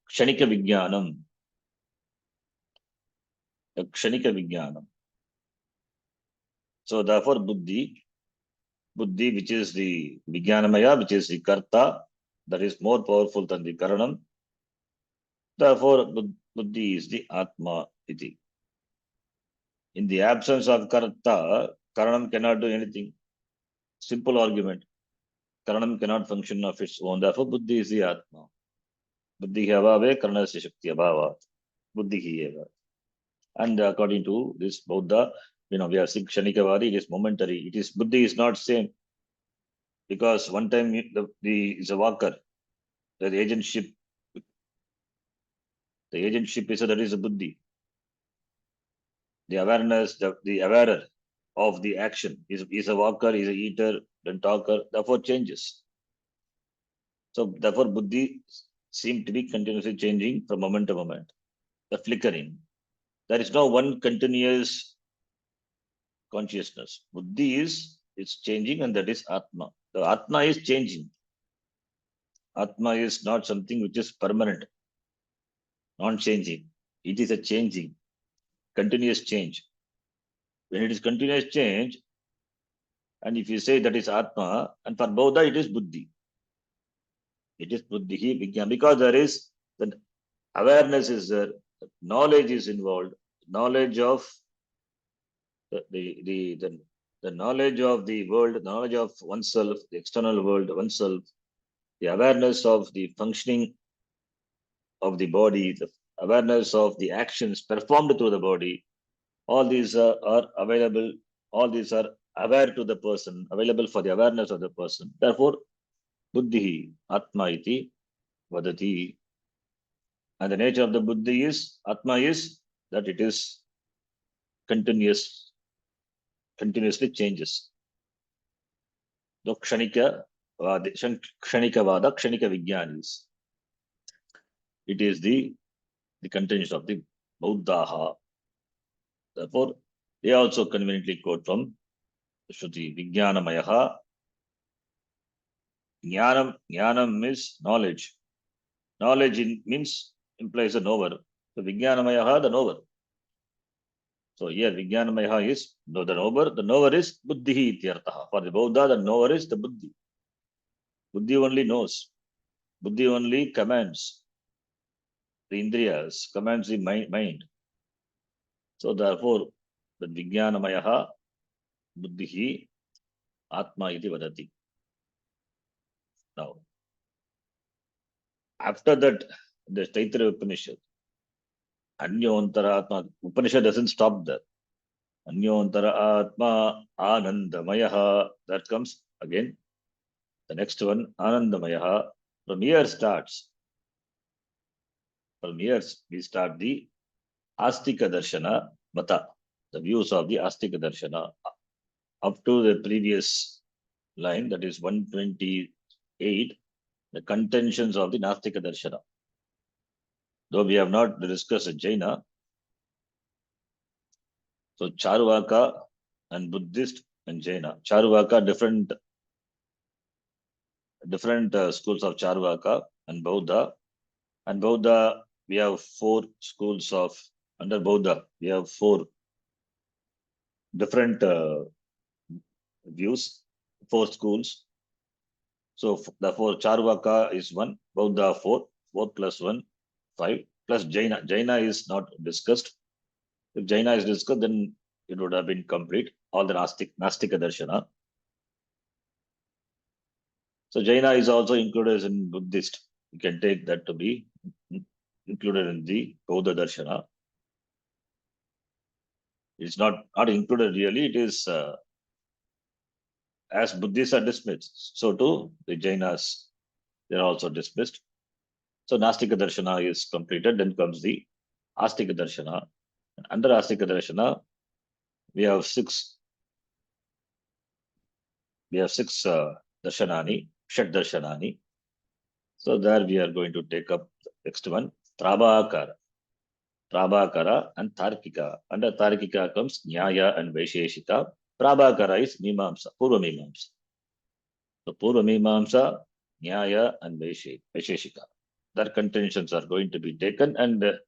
Kshanika vijnanam. Kshanika vijnanam. So therefore buddhi, which is the vijnanamaya, which is the karta, that is more powerful than the karanam. Therefore buddhi is the atma iti. In the absence of karta, karanam cannot do anything. Simple argument. Karanam cannot function of its own. Therefore buddhi is the atma. Buddhi abhave karanasya shakti abhavat. Buddhi eva. And according to this Buddha, we are Kshanikavadi, it is momentary. It is buddhi is not same. Because one time is a walker, the agentship is that is a buddhi. The awareness, the awarer of the action is a walker, is a eater, then talker, therefore changes. So therefore buddhi seem to be continuously changing from moment to moment. The flickering. There is no one continuous consciousness. Buddhi is changing, and that is atma. The atma is changing. Atma is not something which is permanent, non-changing. It is a changing, continuous change. When it is continuous change, and if you say that is atma, and for Buddha it is buddhi. It is buddhi, because there is the awareness is there, knowledge is involved, knowledge of the knowledge of the world, knowledge of oneself, the external world, oneself, the awareness of the functioning of the body, the awareness of the actions performed through the body, all these are available, all these are aware to the person, available for the awareness of the person. Therefore, buddhi, atma iti vadati. And the nature of the buddhi is, atma is that it is continuously changes. The kshanika vada, kshanika vijnanis. It is the content of the Buddha. Therefore, they also conveniently quote from Shruti, Vijnanamayaha. Jnanam is knowledge. Knowledge implies a knower. So Vijnanamaya, the knower. So here Vijnanamaya is the knower. The knower is buddhi ityartha. For the Buddha, the knower is the buddhi. Buddhi only knows. Buddhi only commands. The indriyas commands the mind. So therefore, the Vijnanamaya buddhi atma iti vadati. Now, after that, the Taittiriya Upanishad, Anyontara Atma, Upanishad doesn't stop there. Anyontara Atma Anandamayaha, that comes again. The next one, Anandamayaha, from here starts. From here we start the Astika Darshana Mata, the views of the Astika Darshana, up to the previous line, that is 128, the contentions of the Nastika Darshana. Though we have not discussed Jaina, so Charvaka and Buddhist and Jaina. Charvaka, different schools of Charvaka and Bauddha. And Bauddha, we have 4 schools of, under Bauddha, we have 4 different views, 4 schools. So therefore Charvaka is 1, Bauddha 4, 4 plus 1, 5, plus Jaina. Jaina is not discussed. If Jaina is discussed, then it would have been complete, all the Nastika Darshana. So Jaina is also included in Buddhist. You can take that to be included in the Bauddha Darshana. It's not included really. It is as Buddhists are dismissed, so too the Jainas, they are also dismissed. So Nastika Darshana is completed. Then comes the Astika Darshana. Under Astika Darshana, we have 6 Darshanani, Shat Darshanani. So there we are going to take up the next one, Prabhakara and Tarkika. Under Tarkika comes Nyaya and Vaisheshika. Prabhakara is Mimamsa, Purva Mimamsa. So Purva Mimamsa, Nyaya and Vaisheshika. Their contentions are going to be taken and their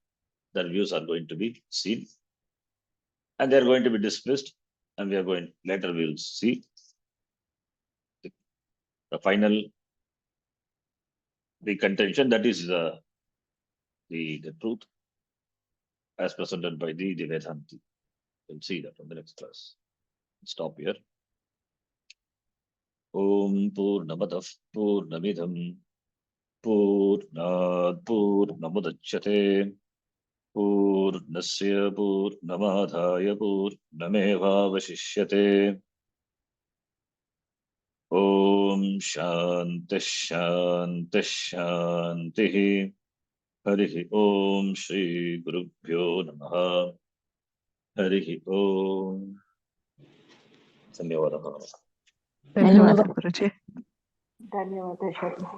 views are going to be seen. And they are going to be dismissed. And later we will see the final, the contention, that is the truth as presented by the Vedanti. We'll see that on the next class. Stop here. Om Purnamadav Purnamidham Purnad Purnamudachyate Purnasya Purnamadhaya Purnamevavashishyate. Om Shanti Shanti Shanti. Harihi Om Shri Gurubhyo Namaha. Harihi Om. Dhanyavadaha. ಧನ್ಯವಾದ ಗುರುಜಿ. ಧನ್ಯವಾದ ಶರ್ಮಾ.